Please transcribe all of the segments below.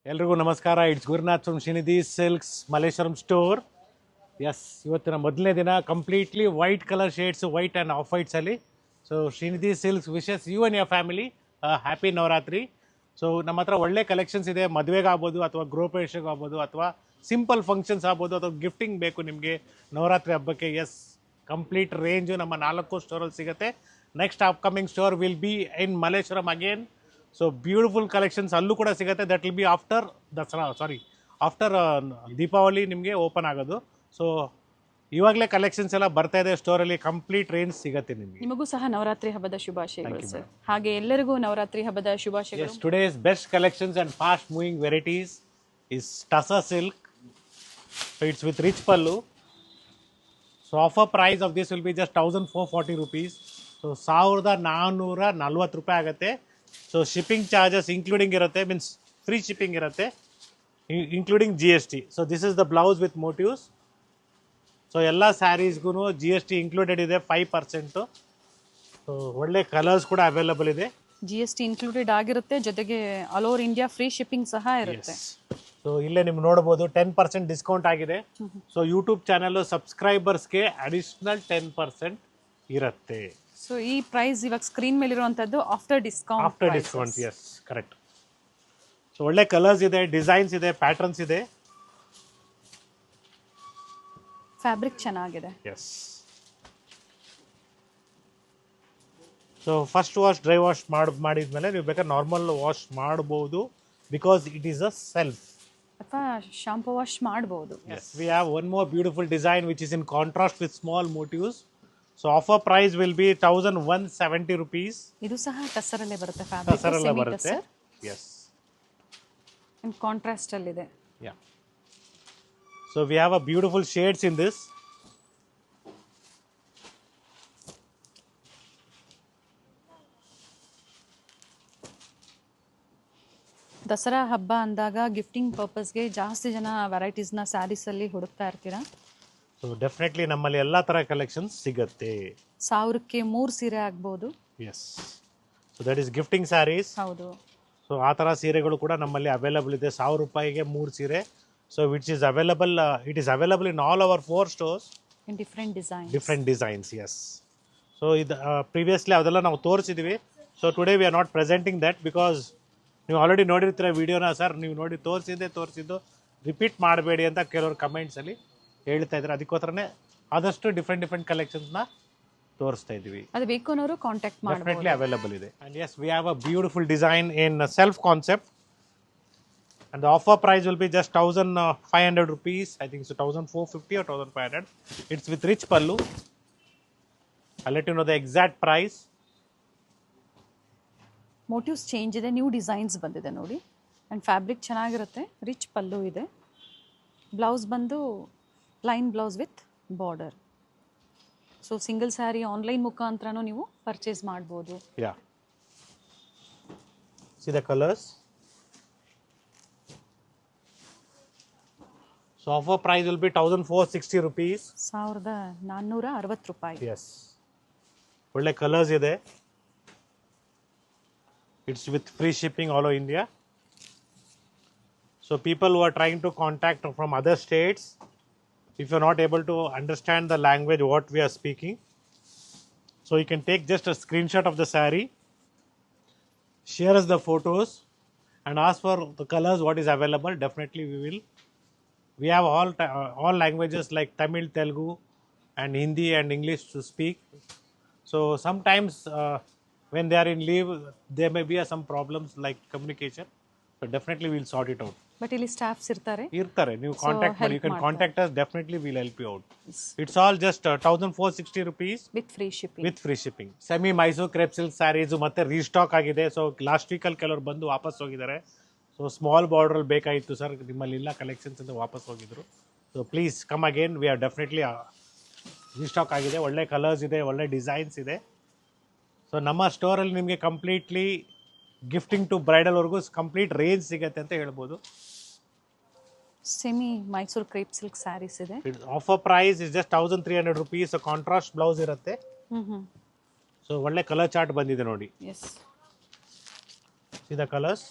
ಎಲ್ರಿಗೂ ನಮಸ್ಕಾರ. It's Gurunath from Shrinidhi silks Malleshwaram store. Yes, ಇವತ್ತಿನ ಮೊದಲನೇ ದಿನ completely white colour shades, white and off ವೈಟ್ಸಲ್ಲಿ. So Shrinidhi silks wishes you and your family happy Navratri. So ನಮ್ಮ ಹತ್ರ ಒಳ್ಳೆ ಕಲೆಕ್ಷನ್ಸ್ ಇದೆ. ಮದುವೆಗೆ ಆಗ್ಬೋದು, ಅಥವಾ ಗೃಹಪ್ರವೇಶಕ್ಕೆ ಆಗ್ಬೋದು, ಅಥವಾ ಸಿಂಪಲ್ ಫಂಕ್ಷನ್ಸ್ ಆಗ್ಬೋದು, ಅಥವಾ ಗಿಫ್ಟಿಂಗ್ ಬೇಕು ನಿಮಗೆ ನವರಾತ್ರಿ ಹಬ್ಬಕ್ಕೆ. ಎಸ್, ಕಂಪ್ಲೀಟ್ ರೇಂಜು ನಮ್ಮ 4 ಸ್ಟೋರಲ್ಲಿ ಸಿಗುತ್ತೆ. Next upcoming store will be in Malleshwaram again. So beautiful collections ಅಲ್ಲೂ ಕೂಡ ಸಿಗುತ್ತೆ. That will be after Dasara, after Deepavali ನಿಮಗೆ ಓಪನ್ ಆಗೋದು. ಸೊ ಇವಾಗಲೇ ಕಲೆಕ್ಷನ್ಸ್ ಎಲ್ಲ ಬರ್ತಾ ಇದೆ ಸ್ಟೋರಲ್ಲಿ. ಕಂಪ್ಲೀಟ್ ರೇಂಜ್ ಸಿಗುತ್ತೆ ನಿಮಗೆ. ನಿಮಗೂ ಸಹ ನವರಾತ್ರಿ ಹಬ್ಬದ ಶುಭಾಶಯಗಳು ಸರ್. ಹಾಗೆ ಎಲ್ಲರಿಗೂ ನವರಾತ್ರಿ ಹಬ್ಬದ ಶುಭಾಶಯಗಳು. Today's best collections and fast moving varieties is tussar silk. So it's with rich pallu. So offer price of this will be just 1440 rupees. So 1440 ರೂಪಾಯಿ ಆಗುತ್ತೆ. ಸೊ ಶಿಪ್ಪಿಂಗ್ ಚಾರ್ಜಸ್ ಇನ್ಕ್ಲೂಡಿಂಗ್ ಇರುತ್ತೆ, ಮೀನ್ಸ್ ಫ್ರೀ ಶಿಪ್ಪಿಂಗ್ ಇರುತ್ತೆ, including GST. So this is the blouse with motifs. So ಎಲ್ಲ ಸ್ಯಾರೀಸ್ಗೂ GST included ಇದೆ 5%. So ಒಳ್ಳೆ colours ಕೂಡ available ಇದೆ. GST ಇನ್ಕ್ಲೂಡೆಡ್ ಆಗಿರುತ್ತೆ, ಜೊತೆಗೆ all over India free shipping ಸಹ ಇರುತ್ತೆ. ಸೊ ಇಲ್ಲೇ ನಿಮ್ಗೆ ನೋಡ್ಬೋದು 10% ಡಿಸ್ಕೌಂಟ್ ಆಗಿದೆ. ಸೊ ಯೂಟ್ಯೂಬ್ ಚಾನಲ್ ಸಬ್ಸ್ಕ್ರೈಬರ್ಸ್ಗೆ ಅಡಿಷ್ನಲ್ 10% ಇರುತ್ತೆ. ಸೊ ಈ ಪ್ರೈಸ್ ಇವಾಗ ಸ್ಕ್ರೀನ್ ಮೇಲೆ ಇರುವಂತದ್ದು after discount. Yes, correct. So ಒಳ್ಳೆ ಕಲರ್ಸ್ ಇದೆ, ಡಿಸೈನ್ಸ್ ಇದೆ, ಪ್ಯಾಟರ್ನ್ಸ್ ಇದೆ. ಫ್ಯಾಬ್ರಿಕ್ ಚೆನ್ನಾಗಿದೆ. Yes. So first wash, dry wash ಮಾಡಿದ್ಮೇಲೆ ನೀವು ಬೇಕಾದ್ರೆ ನಾರ್ಮಲ್ ವಾಶ್ ಮಾಡ್ಬೋದು, because it is a self. ಅಥವಾ ಶಾಂಪೂ ವಾಶ್ ಮಾಡಬಹುದು. We have one more beautiful design which is in contrast with small motifs. So offer price will be 1170 rupees. ಇದು ಸಹ ಟಸರಲ್ಲೇ ಬರುತ್ತೆ, fabric ಟಸರಲ್ಲೇ ಬರುತ್ತೆ. ಎಸ್, ಇನ್ ಕಾಂಟ್ರಾಸ್ಟ್ ಅಲ್ಲಿ ಇದೆ. Yeah. So we have a beautiful shades in this. Dasara ಹಬ್ಬ ಅಂದಾಗ gifting ಪರ್ಪಸ್ಗೆ ಜಾಸ್ತಿ ಜನ ವೆರೈಟೀಸ್ನ ಸ್ಯಾರೀಸಲ್ಲಿ ಹುಡುಕ್ತಾ ಇರ್ತೀರಾ. ಸೊ ಡೆಫಿನೆಟ್ಲಿ ನಮ್ಮಲ್ಲಿ ಎಲ್ಲ ಥರ ಕಲೆಕ್ಷನ್ಸ್ ಸಿಗುತ್ತೆ. 1000ಕ್ಕೆ 3 ಸೀರೆ ಆಗ್ಬೋದು. Yes. So that is gifting saris. ಹೌದು. ಸೊ ಆ ಥರ ಸೀರೆಗಳು ಕೂಡ ನಮ್ಮಲ್ಲಿ ಅವೈಲಬಲ್ ಇದೆ. 1000 ರೂಪಾಯಿಗೆ 3 ಸೀರೆ. So it is available in all our 4 stores. In different designs. Yes. So ಇದು ಪ್ರೀವಿಯಸ್ಲಿ ಅದೆಲ್ಲ ನಾವು ತೋರಿಸಿದ್ವಿ. So today we are not presenting that, because ನೀವು ಆಲ್ರೆಡಿ ನೋಡಿರ್ತೀರ ವಿಡಿಯೋನ. ಸರ್ ನೀವು ನೋಡಿ ತೋರಿಸಿದ್ದು ರಿಪೀಟ್ ಮಾಡಬೇಡಿ ಅಂತ ಕೆಲವರು ಕಮೆಂಟ್ಸಲ್ಲಿ ಹೇಳ್ತಾ ಇದ್ದಾರೆ. ಅದಕ್ಕೋಸ್ಕರನೇ ಆದಷ್ಟು ಡಿಫ್ರೆಂಟ್ ಕಲೆಕ್ಷನ್ಸ್ನ ತೋರಿಸ್ತಾ ಇದ್ದೀವಿ. ಅದು ಬೇಕು ಅನ್ನೋರು ಕಾಂಟ್ಯಾಕ್ಟ್ ಮಾಡಿ. ಡೆಫಿನೆಟ್ಲಿ ಅವೈಲಬಲ್ ಇದೆ. And yes, we have a beautiful design in self concept. And the offer price will be just 1500 rupees. I think so 1450 or 1500. It's with rich pallu. I let you know the exact price. Motifs change ಇದೆ, new designs ಬಂದಿದೆ ನೋಡಿ. And fabric ಚೆನ್ನಾಗಿರುತ್ತೆ, rich pallu ಇದೆ. Blouse ಬಂದು plain blouse with border. So single sari online ಮುಖಾಂತರನೂ ನೀವು purchase ಮಾಡ್ಬೋದು. ಯಾ, see the colours. So offer price will be 1460 rupees. 1460 ರೂಪಾಯಿ. ಎಸ್, ಒಳ್ಳೆ ಕಲರ್ಸ್ ಇದೆ. It's with free shipping all over India. So people who are trying to contact from other states, if you're not able to understand the language what we are speaking, so you can take just a screenshot of the saree, share us the photos, and ask for the colors what is available. Definitely we have all languages like Tamil, Telugu and Hindi and English to speak. So sometimes when they are in leave, there may be some problems like communication. So definitely we'll sort it out. But ಇಲ್ಲಿ staffs ಇರ್ತಾರೆ. ನೀವು contact ಮಾಡಿ. You can contact us. Definitely we'll help you out. It's all just 1460 rupees with free shipping. Semi Mysore crepe silk saris ಮತ್ತೆ restock ಆಗಿದೆ. So last ವೀಕಲ್ಲಿ ಕೆಲವರು ಬಂದು ವಾಪಸ್ ಹೋಗಿದ್ದಾರೆ. ಸೊ ಸ್ಮಾಲ್ ಬಾರ್ಡ್ರಲ್ಲಿ ಬೇಕಾಯಿತು ಸರ್, ನಿಮ್ಮಲ್ಲಿ ಇಲ್ಲ ಕಲೆಕ್ಷನ್ಸ್ ಅಂತ ವಾಪಸ್ ಹೋಗಿದ್ರು. So please come again. We are definitely restock ಆಗಿದೆ. ಒಳ್ಳೆ ಕಲರ್ಸ್ ಇದೆ, ಒಳ್ಳೆ ಡಿಸೈನ್ಸ್ ಇದೆ. ಸೊ ನಮ್ಮ ಸ್ಟೋರಲ್ಲಿ ನಿಮಗೆ ಕಂಪ್ಲೀಟ್ಲಿ ಗಿಫ್ಟಿಂಗ್ ಟು ಬ್ರೈಡಲ್ವರೆಗೂ ಕಂಪ್ಲೀಟ್ ರೇಂಜ್ ಸಿಗುತ್ತೆ ಅಂತ ಹೇಳ್ಬೋದು. Semi Mysore crepe silk saris ಇದೆ. Offer price is just 1300 rupees. Contrast blouse ಇರುತ್ತೆ. ಸೊ ಒಳ್ಳೆ ಕಲರ್ ಚಾರ್ಟ್ ಬಂದಿದೆ ನೋಡಿ. Yes, see the colours.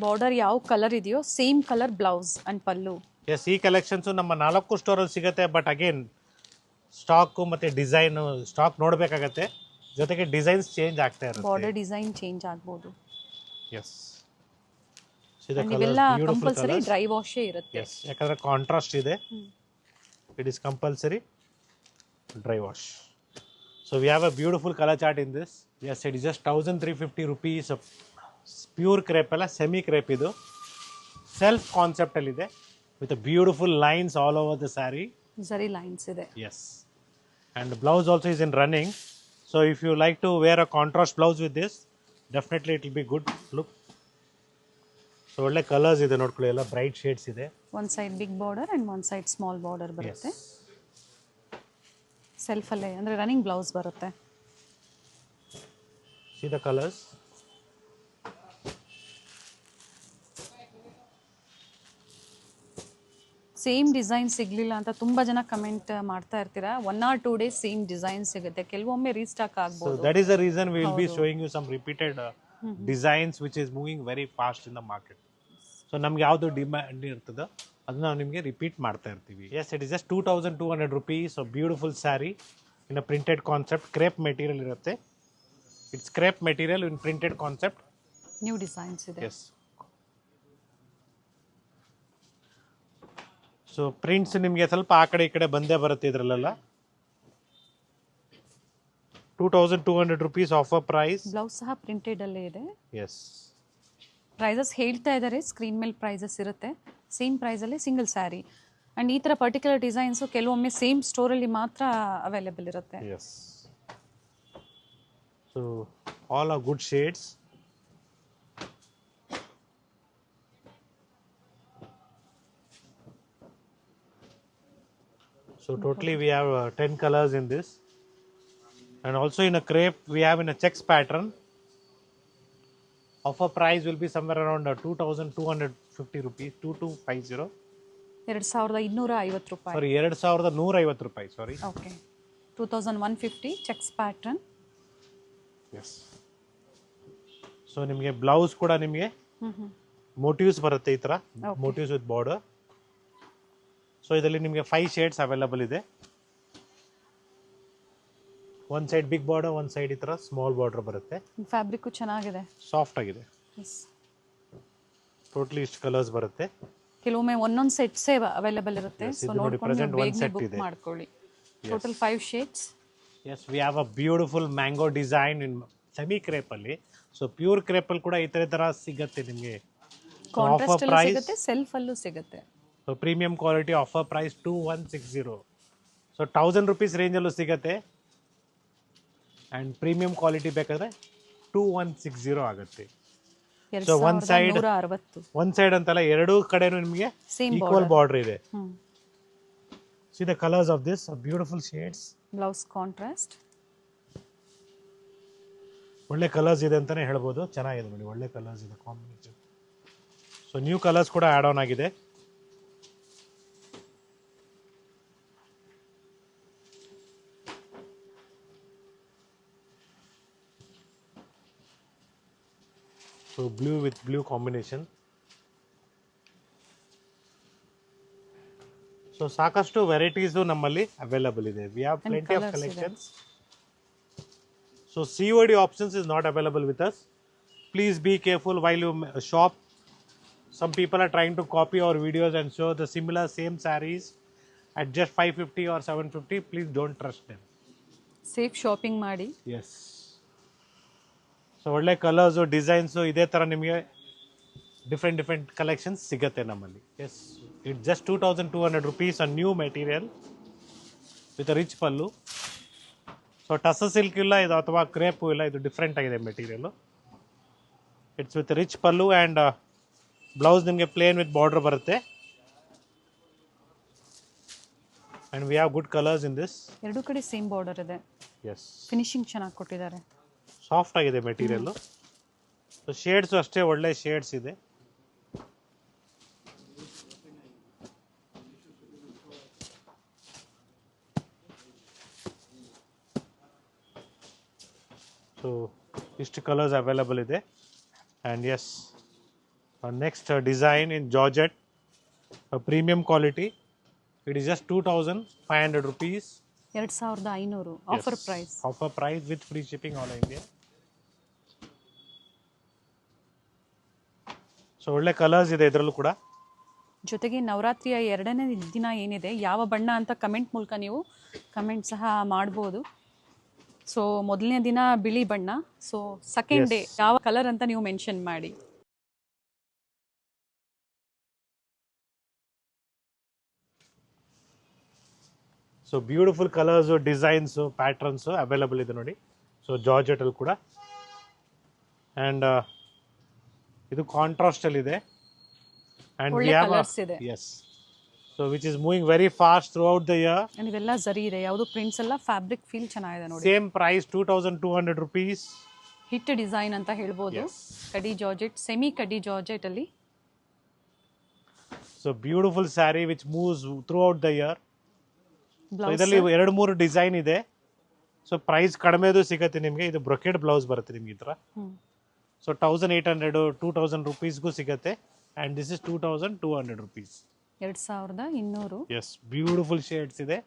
Border ಯಾವ ಕಲರ್ ಇದೆಯೋ same colour blouse and pallu. Yes, ಈ ಕಲೆಕ್ಷನ್ಸು ನಮ್ಮ 4 ಸ್ಟೋರಲ್ಲಿ ಸಿಗುತ್ತೆ. ಬಟ್ ಅಗೇನ್ ಸ್ಟಾಕು ಮತ್ತು ಡಿಸೈನು ಸ್ಟಾಕ್ ನೋಡಬೇಕಾಗತ್ತೆ, ಜೊತೆಗೆ ಡಿಸೈನ್ಸ್ ಚೇಂಜ್ ಆಗ್ತಾ ಇರುತ್ತೆ. ಬಾರ್ಡರ್ ಡಿಸೈನ್ ಚೇಂಜ್ ಆಗ್ಬೋದು. ಎಸ್, ಇವೆಲ್ಲ ಕಂಪಲ್ಸರಿ ಡ್ರೈ ವಾಶೇ ಇರುತ್ತೆ. ಎಸ್, ಯಾಕಂದರೆ ಕಾಂಟ್ರಾಸ್ಟ್ ಇದೆ. It is compulsory dry wash. So we have a beautiful colour chart in this. Yes, it is just 1350 rupees. Pure crepe ಅಲ್ಲ, semi crepe ಇದು. Self ಕಾನ್ಸೆಪ್ಟಲ್ಲಿದೆ with beautiful lines all over the sari. Zari lines ಇದೆ. Yes, and blouse also is in running. So if you like to wear a contrast blouse with this, definitely it will be good look. So ಒಳ್ಳೆ colours ಇದೆ ನೋಡ್ಕೊಳ್ಳಿ, ಎಲ್ಲ bright shades ಇದೆ. One side big border and one side small border ಬರುತ್ತೆ. ಸೆಲ್ಫಲ್ಲೇ ಅಂದರೆ running blouse ಬರುತ್ತೆ. See the colors. Same design ಸಿಗಲಿಲ್ಲ ಅಂತ ತುಂಬ ಜನ ಕಮೆಂಟ್ ಮಾಡ್ತಾ ಇರ್ತೀರಾ. 1 or 2 days ಸೇಮ್ ಡಿಸೈನ್ ಸಿಗುತ್ತೆ, ಕೆಲವೊಮ್ಮೆ ರೀಸ್ಟಾಕ್ ಆಗ್ಬೋದು. So that is the reason we will be showing you some repeated designs which is moving very fast in the market. So ನಮ್ಗೆ ಯಾವುದು ಡಿಮ್ಯಾಂಡ್ ಇರ್ತದೋ ಅದನ್ನ ನಾವು ನಿಮಗೆ ರಿಪೀಟ್ ಮಾಡ್ತಾ ಇರ್ತೀವಿ. Yes, it is just 2200 rupees. So beautiful sari in a printed concept. Crepe material ಇರುತ್ತೆ. It's crepe material in printed concept. New designs ಇದೆ. ಎಸ್, ಸೊ ಪ್ರಿಂಟ್ಸ್ ನಿಮಗೆ ಸ್ವಲ್ಪ ಆ ಕಡೆ ಈ ಕಡೆ ಬಂದೇ ಬರುತ್ತೆ ಇದರಲ್ಲೆಲ್ಲ. 2200 rupees ಆಫರ್ ಪ್ರೈಸ್. ಬ್ಲೌಸ್ ಸಹ ಪ್ರಿಂಟೆಡ್ ಅಲ್ಲೇ ಇದೆ. ಎಸ್, ಪ್ರೈಸಸ್ ಹೇಳ್ತಾ ಇದ್ದಾರೆ, ಸ್ಕ್ರೀನ್ ಮೇಲೆ ಪ್ರೈಸಸ್ ಇರುತ್ತೆ. ಸೇಮ್ ಪ್ರೈಸಲ್ಲೇ ಸಿಂಗಲ್ ಸ್ಯಾರಿ. ಆ್ಯಂಡ್ ಈ ಥರ ಪರ್ಟಿಕ್ಯುಲರ್ ಡಿಸೈನ್ಸು ಕೆಲವೊಮ್ಮೆ ಸೇಮ್ ಸ್ಟೋರಲ್ಲಿ ಮಾತ್ರ ಅವೈಲೇಬಲ್ ಇರುತ್ತೆ. Yes, so all are good shades. So totally we have 10 colors in this, and also in a crepe we have in a checks pattern. Offer price will be somewhere around 2250 rupees, 2250. 2250 ರೂಪಾಯಿ. Sorry, 2150 ರೂಪಾಯಿ. Sorry. Okay, 2150 checks pattern. Yes, so ನಿಮಗೆ blouse ಕೂಡ ನಿಮಗೆ motives ಬರುತ್ತೆ ಈ ಥರ, motives with border. So ಇದರಲ್ಲಿ ನಿಮಗೆ 5 ಶೇಡ್ಸ್ ಅವೈಲಬಲ್ ಇದೆ. One side big border, one side ಈ ಥರ ಸ್ಮಾಲ್ ಬಾರ್ಡರ್ ಬರುತ್ತೆ. ಫ್ಯಾಬ್ರಿಕ್ಕು ಚೆನ್ನಾಗಿದೆ, ಸಾಫ್ಟ್ ಆಗಿದೆ. ಟೋಟಲಿ ಇಷ್ಟು ಕಲರ್ಸ್ ಬರುತ್ತೆ. ಕೆಲವೊಮ್ಮೆ ಒಂದೊಂದು ಸೆಟ್ಸೇ ಅವೈಲಬಲ್ ಇರುತ್ತೆ. ಸೊ ನೋಡ್ಕೊಂಡು ಒಂದು ಸೆಟ್ ಬುಕ್ ಇದೆ. ಮಾಡ್ಕೊಳ್ಳಿ. Total 5 shades. Yes, we have a beautiful mango design in semi crepe ಅಲ್ಲಿ. ಸೊ ಪ್ಯೂರ್ ಕ್ರೇಪ್ ಅಲ್ಲಿ ಕೂಡ ಈ ತರ ಸಿಗುತ್ತೆ ನಿಮಗೆ. ಕಾಂಟ್ರಾಸ್ಟ್ ಅಲ್ಲೂ ಸಿಗುತ್ತೆ, ಸೆಲ್ಫ್ ಅಲ್ಲೂ ಸಿಗುತ್ತೆ. So premium quality. Offer price 2160. So 1000 rupees range ಅಲ್ಲೂ ಸಿಗುತ್ತೆ. ಆ್ಯಂಡ್ ಪ್ರೀಮಿಯಂ ಕ್ವಾಲಿಟಿ ಬೇಕಾದ್ರೆ 2160 ಆಗುತ್ತೆ. ಸೊ ಒನ್ ಸೈಡ್ ಅಂತಲ್ಲ, ಎರಡೂ ಕಡೆನೂ ನಿಮಗೆ ಈಕ್ವಲ್ ಬಾರ್ಡರ್ ಇದೆ. C the colours of this beautiful shades. Blouse contrast. ಒಳ್ಳೆ ಕಲರ್ಸ್ ಇದೆ ಅಂತಾನೆ ಹೇಳ್ಬೋದು. ಚೆನ್ನಾಗಿದೆ ನೋಡಿ, ಒಳ್ಳೆ ಕಲರ್ಸ್ ಇದೆ ಕಾಂಬಿನೇಷನ್. ಸೊ ನ್ಯೂ ಕಲರ್ಸ್ ಕೂಡ ಆಡ್ ಆನ್ ಆಗಿದೆ. So blue with blue combination. So ಸಾಕಷ್ಟು ವೆರೈಟೀಸು ನಮ್ಮಲ್ಲಿ ಅವೈಲಬಲ್ ಇದೆ. We have plenty of collections. So COD options is not available with us. Please be careful while you shop. Some people are trying to copy our videos and show the similar same sarees at just 550 or 750. Please don't trust them. Safe shopping ಮಾಡಿ. Yes. So ಒಳ್ಳೆ colours, designs ಇದೇ ಥರ ನಿಮಗೆ different collections ಸಿಗುತ್ತೆ ನಮ್ಮಲ್ಲಿ. Yes, ಇಟ್ ಜಸ್ಟ್ 2200 rupees a new material with a rich pallu. So tussar silk ಇಲ್ಲ ಇದು, ಅಥವಾ ಕ್ರೇಪು ಇಲ್ಲ, ಇದು ಡಿಫ್ರೆಂಟ್ ಆಗಿದೆ material. It's with rich pallu and blouse ನಿಮಗೆ ಪ್ಲೇನ್ ವಿತ್ ಬಾರ್ಡರ್ ಬರುತ್ತೆ. And we have good colours in this. ಎರಡೂ ಕಡೆ ಸೇಮ್ ಬಾರ್ಡರ್ ಇದೆ. ಎಸ್, ಫಿನಿಶಿಂಗ್ ಚೆನ್ನಾಗಿ ಕೊಟ್ಟಿದ್ದಾರೆ. ಸಾಫ್ಟ್ ಆಗಿದೆ ಮೆಟೀರಿಯಲ್ಲು. ಸೊ ಶೇಡ್ಸು ಅಷ್ಟೇ ಒಳ್ಳೆ ಶೇಡ್ಸ್ ಇದೆ. ಸೊ ಇಷ್ಟು ಕಲರ್ಸ್ ಅವೈಲಬಲ್ ಇದೆ. And yes, Next design in Georgette, a premium quality. It is just 2,500 rupees. 2500 offer price. Offer price with free shipping all India. So ಒಳ್ಳೆ colours ಇದೆ ಇದರಲ್ಲೂ ಕೂಡ. ಜೊತೆಗೆ ನವರಾತ್ರಿಯ 2ನೇ ದಿನ ಏನಿದೆ ಯಾವ ಬಣ್ಣ ಅಂತ ಕಮೆಂಟ್ ಮೂಲಕ ನೀವು ಕಮೆಂಟ್ ಸಹ ಮಾಡ್ಬೋದು. ಸೊ ಮೊದಲನೇ ದಿನ ಬಿಳಿ ಬಣ್ಣ, ಸೊ ಸೆಕೆಂಡ್ ಡೇ ಯಾವ ಕಲರ್ ಅಂತ ನೀವು ಮೆನ್ಷನ್ ಮಾಡಿ. So beautiful colours, designs, patterns available ಇದೆ ನೋಡಿ. ಸೊ ಜಾರ್ಜೆಟಲ್ಲಿ ಕೂಡ. ಆ್ಯಂಡ್ ಇದು ಕಾಂಟ್ರಾಸ್ಟಲ್ಲಿ ಇದೆ. And we have yes, so which is moving very fast throughout the year. ಇವೆಲ್ಲ ಜರಿ ಇದೆ, ಯಾವುದು ಪ್ರಿಂಟ್ಸ್ ಎಲ್ಲ ಫ್ಯಾಬ್ರಿಕ್ ಫೀಲ್ ಚೆನ್ನಾಗಿದೆ ನೋಡಿ. Same price 2,200 rupees. Hit design ಅಂತ ಹೇಳ್ಬೋದು. Kadi georgette, semi kadi georgette ಅಲ್ಲಿ. So beautiful sari which moves throughout the year. ಇದರಲ್ಲಿ 2-3 ಡಿಸೈನ್ ಇದೆ. ಸೊ ಪ್ರೈಸ್ ಕಡಿಮೆದು ಸಿಗುತ್ತೆ ನಿಮಗೆ. ಇದು ಬ್ರೊಕೆಡ್ ಬ್ಲೌಸ್ ಬರುತ್ತೆ ನಿಮ್ಗೆ ಈ ಥರ. ಸೊ 1,800 2,000 rupeesಗೂ ಸಿಗುತ್ತೆ. And this is 2,200 rupees. 2200. Yes, beautiful shades ಇದೆ.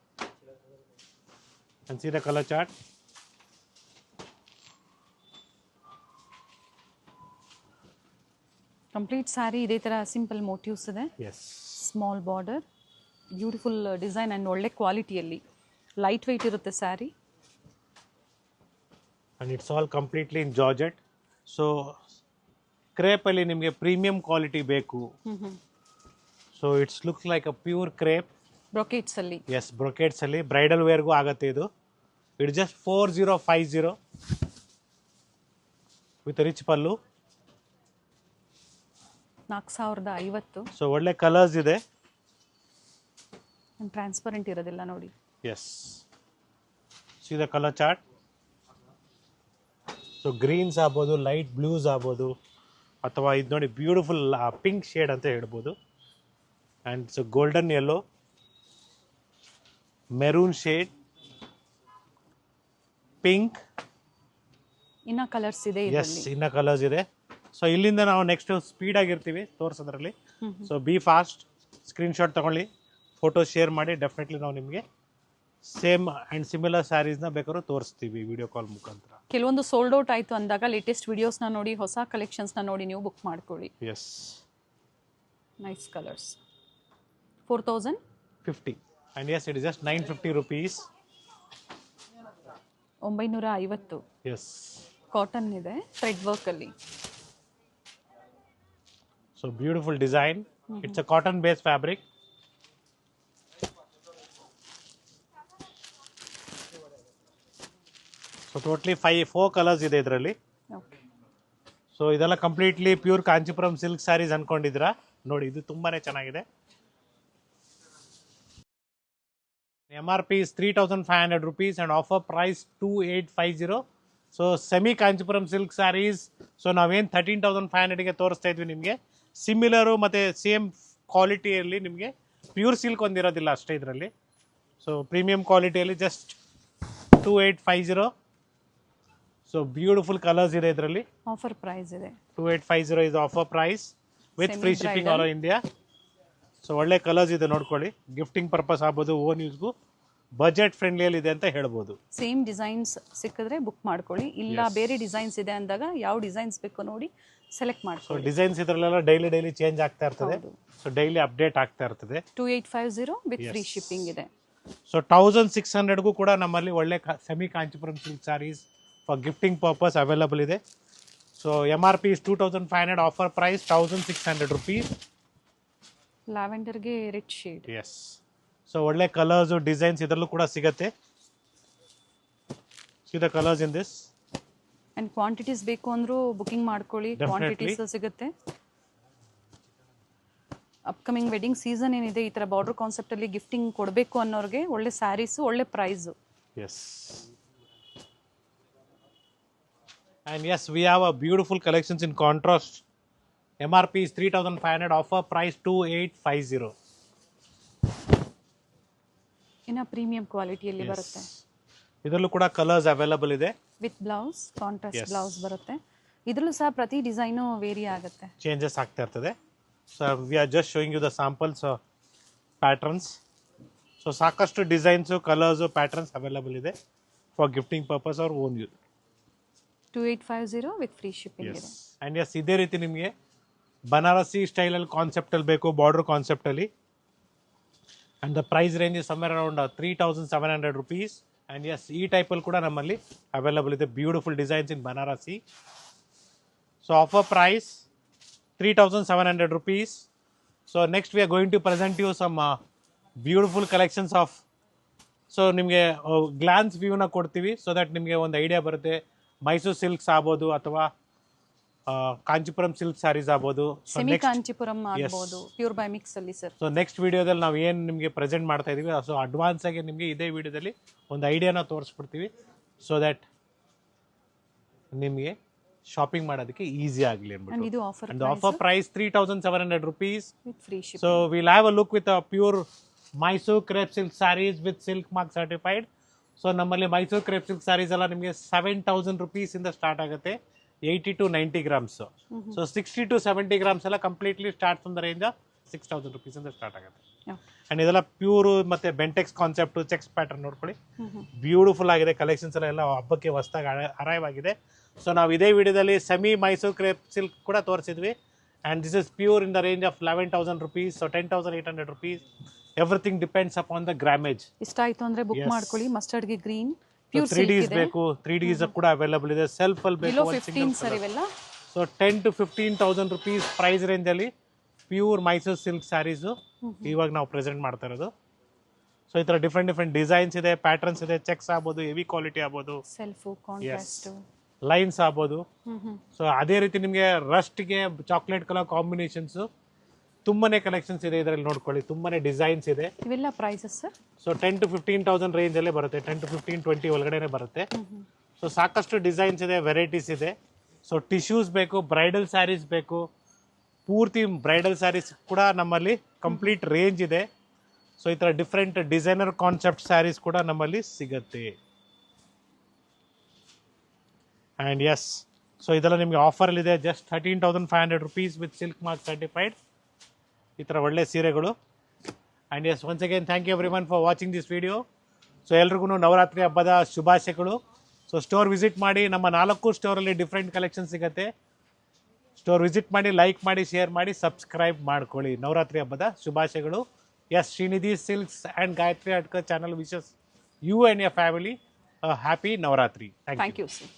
And see the colour chart. Complete sari ಇದೇ ಥರ ಸಿಂಪಲ್ ಮೋಟಿವ್ಸ್ ಇದೆ. Yes, small border, beautiful design and ಒಳ್ಳೆ ಕ್ವಾಲಿಟಿಯಲ್ಲಿ ಲೈಟ್ ವೆಯ್ಟ್ ಇರುತ್ತೆ sari. And it's all completely in georgette. So ಕ್ರೇಪಲ್ಲಿ ನಿಮಗೆ premium quality ಬೇಕು. So it's looks like a pure crepe. ಬ್ರೊಕೇಟ್ಸಲ್ಲಿ. ಎಸ್, ಬ್ರೊಕೇಟ್ಸಲ್ಲಿ ಬ್ರೈಡಲ್ ವೇರ್ಗೂ ಆಗುತ್ತೆ ಇದು. It just 4050 with rich pallu. 4050. So ಒಳ್ಳೆ ಕಲರ್ಸ್ ಇದೆ. ಟ್ರಾನ್ಸ್ಪರೆಂಟ್ ಇರೋದಿಲ್ಲ ನೋಡಿ. Yes, see the colour chart. So greens ಆಗ್ಬೋದು, ಲೈಟ್ ಬ್ಲೂಸ್ ಆಗ್ಬೋದು, ಅಥವಾ ಇದು ನೋಡಿ ಬ್ಯೂಟಿಫುಲ್ ಪಿಂಕ್ ಶೇಡ್ ಅಂತ ಹೇಳ್ಬೋದು. And so golden yellow, maroon shade, pink. ಇನ್ನ ಕಲರ್ಸ್ ಇದೆ. ಎಸ್, ಇನ್ನ ಕಲರ್ಸ್ ಇದೆ. ಸೊ ಇಲ್ಲಿಂದ ನಾವು ನೆಕ್ಸ್ಟ್ ಸ್ಪೀಡಾಗಿರ್ತೀವಿ ತೋರಿಸೋದ್ರಲ್ಲಿ. ಸೊ ಬಿ ಫಾಸ್ಟ್, ಸ್ಕ್ರೀನ್ಶಾಟ್ ತೊಗೊಳ್ಳಿ, ಫೋಟೋ ಶೇರ್ ಮಾಡಿ. ಡೆಫಿನೆಟ್ಲಿ ನಾವು ನಿಮಗೆ ಸೇಮ್ ಆ್ಯಂಡ್ ಸಿಮಿಲರ್ ಸ್ಯಾರೀಸ್ನ ಬೇಕಾದ್ರೂ ತೋರಿಸ್ತೀವಿ ವಿಡಿಯೋ ಕಾಲ್ ಮುಖಾಂತರ. ಕೆಲವೊಂದು ಸೋಲ್ಡ್ ಔಟ್ ಆಯಿತು ಅಂದಾಗ ಲೇಟೆಸ್ಟ್ ವಿಡಿಯೋಸ್ನ ನೋಡಿ, ಹೊಸ ಕಲೆಕ್ಷನ್ಸ್ನ ನೋಡಿ ನೀವು ಬುಕ್ ಮಾಡ್ಕೊಳ್ಳಿ. Yes, nice colours. 4050. And yes, it is just 950 rupees. 950. Yes, cotton ಇದೆ, ಥ್ರೆಡ್ ವರ್ಕಲ್ಲಿ. So beautiful design. It's a cotton base fabric. So totally 4 colours ಇದೆ ಇದರಲ್ಲಿ. ಸೊ ಇದೆಲ್ಲ completely pure Kanchipuram silk saris ಅನ್ಕೊಂಡಿದ್ದೀರಾ ನೋಡಿ. ಇದು ತುಂಬಾನೇ ಚೆನ್ನಾಗಿದೆ. MRP is 3,500 rupees and offer price 2,850. So semi Kanchipuram silk saris. So ನಾವೇನು 13,500ಗೆ ತೋರಿಸ್ತಾ ಇದ್ವಿ ನಿಮಗೆ. ಸಿಮಿಲರು ಮತ್ತು ಸೇಮ್ ಕ್ವಾಲಿಟಿಯಲ್ಲಿ ನಿಮಗೆ ಪ್ಯೂರ್ ಸಿಲ್ಕ್ ಒಂದಿರೋದಿಲ್ಲ ಅಷ್ಟೇ ಇದರಲ್ಲಿ. ಸೊ ಪ್ರೀಮಿಯಂ ಕ್ವಾಲಿಟಿಯಲ್ಲಿ ಜಸ್ಟ್ 2,850. ಸೊ ಬ್ಯೂಟಿಫುಲ್ ಕಲರ್ಸ್ ಇದೆ ಇದರಲ್ಲಿ. ಆಫರ್ ಪ್ರೈಸ್ ಇದೆ. 2,850 is offer price with free shipping all India. So ಒಳ್ಳೆ ಕಲರ್ಸ್ ಇದೆ ನೋಡ್ಕೊಳ್ಳಿ. ಗಿಫ್ಟಿಂಗ್ ಪರ್ಪಸ್ ಆಗ್ಬೋದು, ಓನ್ ಯೂಸ್ಗೂ ಬಜೆಟ್ ಫ್ರೆಂಡ್ಲಿಯಲ್ಲಿ ಇದೆ ಅಂತ ಹೇಳ್ಬೋದು. ಸೇಮ್ ಡಿಸೈನ್ಸ್ ಸಿಕ್ಕಿದ್ರೆ ಬುಕ್ ಮಾಡ್ಕೊಳ್ಳಿ. ಇಲ್ಲ ಬೇರೆ ಡಿಸೈನ್ಸ್ ಇದೆ ಅಂದಾಗ ಯಾವ ಡಿಸೈನ್ಸ್ ಬೇಕು ನೋಡಿ ಸೆಲೆಕ್ಟ್ ಮಾಡ್ಕೊಳ್ಳಿ. ಸೊ ಡಿಸೈನ್ಸ್ ಇದರಲ್ಲೆಲ್ಲ ಡೈಲಿ ಚೇಂಜ್ ಆಗ್ತಾ ಇರ್ತದೆ. ಸೊ ಡೈಲಿ ಅಪ್ಡೇಟ್ ಆಗ್ತಾ ಇರ್ತದೆ. 2,850 ವಿತ್ ಫ್ರೀ ಶಿಪ್ಪಿಂಗ್ ಇದೆ. ಸೊ 1,600ಗೂ ಕೂಡ ನಮ್ಮಲ್ಲಿ ಒಳ್ಳೆ semi Kanchipuram silk saris for gifting purpose available ಇದೆ. So MRP is 2,500, offer price 1,600 rupees. ಲ್ಯಾವೆಂಡರ್ಗೆ ರಿಚ್ ಶೇಡ್. ಎಸ್, ಸೊ ಒಳ್ಳೆ ಕಲರ್ಸು, ಡಿಸೈನ್ಸ್ ಇದರಲ್ಲೂ ಕೂಡ ಸಿಗುತ್ತೆ. See the colours in this. And quantities ಬೇಕು ಅಂದರೂ ಬುಕಿಂಗ್ ಮಾಡ್ಕೊಳ್ಳಿ, ಕ್ವಾಂಟಿಟೀಸ್ ಸಿಗುತ್ತೆ. ಅಪ್ಕಮಿಂಗ್ ವೆಡ್ಡಿಂಗ್ ಸೀಸನ್ ಏನಿದೆ, ಈ ಥರ ಬಾರ್ಡರ್ ಕಾನ್ಸೆಪ್ಟಲ್ಲಿ ಗಿಫ್ಟಿಂಗ್ ಕೊಡಬೇಕು ಅನ್ನೋರಿಗೆ ಒಳ್ಳೆ ಸ್ಯಾರೀಸು, ಒಳ್ಳೆ price. Yes, and yes, we have a beautiful collections in contrast. MRP is 3,500, offer price 2,850. ಇನ್ನು ಪ್ರೀಮಿಯಂ ಕ್ವಾಲಿಟಿಯಲ್ಲಿ ಬರುತ್ತೆ. ಇದರಲ್ಲೂ ಕೂಡ ಕಲರ್ಸ್ ಅವೈಲಬಲ್ ಇದೆ. ವಿತ್ ಬ್ಲೌಸ್, ಕಾಂಟ್ರಾಸ್ಟ್ ಬ್ಲೌಸ್ ಬರುತ್ತೆ. ಇದರಲ್ಲೂ ಸಹ ಪ್ರತಿ ಡಿಸೈನು ವೇರಿ ಆಗುತ್ತೆ. ಚೇಂಜಸ್ ಆಗ್ತಾ ಇರ್ತದೆ. So we are just showing you the samples patterns. So ಸಾಕಷ್ಟು ಡಿಸೈನ್ಸು, ಕಲರ್ಸು, ಪ್ಯಾಟರ್ನ್ಸ್ ಅವೈಲಬಲ್ ಇದೆ for gifting purpose or own use. 2850 with free shipping ಇದೆ. ಆ್ಯಂಡ್ ಎಸ್, ಇದೇ ರೀತಿ ನಿಮಗೆ ಬನಾರಸಿ ಸ್ಟೈಲಲ್ಲಿ ಕಾನ್ಸೆಪ್ಟಲ್ಲಿ ಬೇಕು, ಬಾರ್ಡರ್ ಕಾನ್ಸೆಪ್ಟಲ್ಲಿ. And the price range is somewhere around 3700 rupees. And yes, ಈ ಟೈಪಲ್ಲಿ ಕೂಡ ನಮ್ಮಲ್ಲಿ ಅವೈಲಬಲ್ ಇದೆ beautiful designs in Banarasi. So offer price 3700 rupees. So next we are going to present you some beautiful collections of. So ನಿಮಗೆ glance ವ್ಯೂನ ಕೊಡ್ತೀವಿ, so that ನಿಮಗೆ ಒಂದು ಐಡಿಯಾ ಬರುತ್ತೆ. ಮೈಸೂರು ಸಿಲ್ಕ್ಸ್ ಆಗ್ಬೋದು ಅಥವಾ ಕಾಂಚಿಪುರಂ ಸಿಲ್ಕ್ ಸ್ಯಾರೀಸ್ ಆಗ್ಬೋದು, ಸೆಮಿ ಕಾಂಚಿಪುರಂ ಆಗ್ಬೋದು, ಪ್ಯೂರ್ ಬೈ ಮಿಕ್ಸ್ ಅಲ್ಲಿ ಸರ್. ಸೊ ನೆಕ್ಸ್ಟ್ ವಿಡಿಯೋದಲ್ಲಿ ನಾವು ಏನು ನಿಮಗೆ ಪ್ರೆಸೆಂಟ್ ಮಾಡ್ತಾ ಇದೀವಿ, ಸೊ ಅಡ್ವಾನ್ಸ್ ಆಗಿ ನಿಮಗೆ ಇದೇ ವಿಡಿಯೋದಲ್ಲಿ ಒಂದು ಐಡಿಯಾನ ತೋರಿಸ್ಬಿಡ್ತೀವಿ, ಸೊ ದಟ್ ನಿಮಗೆ ಶಾಪಿಂಗ್ ಮಾಡೋದಕ್ಕೆ ಈಸಿ ಆಗಲಿ ಅಂದ್ಬಿಟ್ಟು. ಇದು offer and offer price 3700 rupees with free ship. So will have a look with pure Mysore crepe silk saris with silk mark certified. So ನಮ್ಮಲ್ಲಿ ಮೈಸೂರು ಕ್ರೇಪ್ ಸಿಲ್ಕ್ ಸ್ಯಾರೀಸ್ ಎಲ್ಲ ನಿಮಗೆ 7000 rupees ಇಂದ ಸ್ಟಾರ್ಟ್ ಆಗುತ್ತೆ, 80 to 90 grams. So 60 to 70 grams ಎಲ್ಲ completely start from the range 6000 rupees ಇಂದ start ಆಗುತ್ತೆ. And ಇದೆಲ್ಲ pure ಮತ್ತು ಬೆಂಟೆಕ್ಸ್ ಕಾನ್ಸೆಪ್ಟು, ಚೆಕ್ಸ್ ಪ್ಯಾಟರ್ನ್ ನೋಡ್ಕೊಳ್ಳಿ, ಬ್ಯೂಟಿಫುಲ್ ಆಗಿದೆ. ಕಲೆಕ್ಷನ್ಸ್ ಎಲ್ಲ ಹಬ್ಬಕ್ಕೆ ಹೊಸದಾಗಿ ಅರೈವ್ ಆಗಿದೆ. ಸೊ ನಾವು ಇದೇ ವಿಡಿಯೋದಲ್ಲಿ ಸೆಮಿ ಮೈಸೂರು ಕ್ರೇಪ್ ಸಿಲ್ಕ್ ಕೂಡ ತೋರಿಸಿದ್ವಿ. And this is pure in the range of 11,000 rupees. So 10,800 rupees. Everything depends upon the grammage. ಇಷ್ಟ ಆಯಿತು ಅಂದರೆ ಬುಕ್ ಮಾಡ್ಕೊಳ್ಳಿ. ಮಸ್ಟರ್ಡ್ಗೆ ಗ್ರೀನ್, 3Ds ಬೇಕು, 3Ds ಕೂಡ ಅವೈಲಬಲ್ ಇದೆ. ಸೆಲ್ಫ್ ಅಲ್ಲಿ ಬೇಕು, 15 ಸರ್ ಇವೆಲ್ಲ. ಸೊ 10,000 to 15,000 rupees ಪ್ರೈಸ್ ರೇಂಜಲ್ಲಿ ಪ್ಯೂರ್ ಮೈಸೂರು ಸಿಲ್ಕ್ ಸ್ಯಾರೀಸು ಇವಾಗ ನಾವು ಪ್ರೆಸೆಂಟ್ ಮಾಡ್ತಾ ಇರೋದು. ಸೊ ಈ ಥರ ಡಿಫ್ರೆಂಟ್ ಡಿಸೈನ್ಸ್ ಇದೆ, ಪ್ಯಾಟರ್ನ್ಸ್ ಇದೆ, ಚೆಕ್ಸ್ ಆಗ್ಬೋದು, ಹೆವಿ ಕ್ವಾಲಿಟಿ ಆಗ್ಬೋದು, ಸೆಲ್ಫು, ಕಾಂಟ್ರಾಸ್ಟ್, ಲೈನ್ಸ್ ಆಗ್ಬೋದು. ಸೊ ಅದೇ ರೀತಿ ನಿಮಗೆ ರಸ್ಟ್ಗೆ ಚಾಕ್ಲೇಟ್ ಕಲರ್ ಕಾಂಬಿನೇಷನ್ಸು ತುಂಬಾನೇ ಕಲೆಕ್ಷನ್ಸ್ ಇದೆ ಇದರಲ್ಲಿ ನೋಡ್ಕೊಳ್ಳಿ, ತುಂಬಾನೇ ಡಿಸೈನ್ಸ್ ಇದೆ. ಇವೆಲ್ಲ ಪ್ರೈಸಸ್ ಸರ್? ಸೊ 10,000 to 15,000 ರೇಂಜಲ್ಲೇ ಬರುತ್ತೆ, 10 to 15, 20 ಒಳಗಡೆ ಬರುತ್ತೆ. ಸೊ ಸಾಕಷ್ಟು ಡಿಸೈನ್ಸ್ ಇದೆ, ವೆರೈಟೀಸ್ ಇದೆ. ಸೊ ಟಿಶ್ಯೂಸ್ ಬೇಕು, ಬ್ರೈಡಲ್ ಸ್ಯಾರೀಸ್ ಬೇಕು, ಪೂರ್ತಿ ಬ್ರೈಡಲ್ ಸ್ಯಾರೀಸ್ ಕೂಡ ನಮ್ಮಲ್ಲಿ ಕಂಪ್ಲೀಟ್ ರೇಂಜ್ ಇದೆ. ಸೊ ಈ ಥರ ಡಿಫ್ರೆಂಟ್ ಡಿಸೈನರ್ ಕಾನ್ಸೆಪ್ಟ್ ಸ್ಯಾರೀಸ್ ಕೂಡ ನಮ್ಮಲ್ಲಿ ಸಿಗುತ್ತೆ. ಆ್ಯಂಡ್ ಎಸ್, ಸೊ ಇದೆಲ್ಲ ನಿಮಗೆ ಆಫರಲ್ಲಿದೆ, just 13,500 rupees with silk mark certified. ಈ ಥರ ಒಳ್ಳೆ ಸೀರೆಗಳು. And yes, once again thank you everyone for watching this video. So ಎಲ್ರಿಗೂ ನವರಾತ್ರಿ ಹಬ್ಬದ ಶುಭಾಶಯಗಳು. ಸೊ ಸ್ಟೋರ್ ವಿಸಿಟ್ ಮಾಡಿ, ನಮ್ಮ 4 ಸ್ಟೋರಲ್ಲಿ ಡಿಫ್ರೆಂಟ್ ಕಲೆಕ್ಷನ್ ಸಿಗುತ್ತೆ. ಸ್ಟೋರ್ ವಿಸಿಟ್ ಮಾಡಿ, ಲೈಕ್ ಮಾಡಿ, ಶೇರ್ ಮಾಡಿ, ಸಬ್ಸ್ಕ್ರೈಬ್ ಮಾಡ್ಕೊಳ್ಳಿ. ನವರಾತ್ರಿ ಹಬ್ಬದ ಶುಭಾಶಯಗಳು. Yes, Shrinidhi silks and Gayatri Adkar channel wishes you and your family happy Navratri. Thank you sir.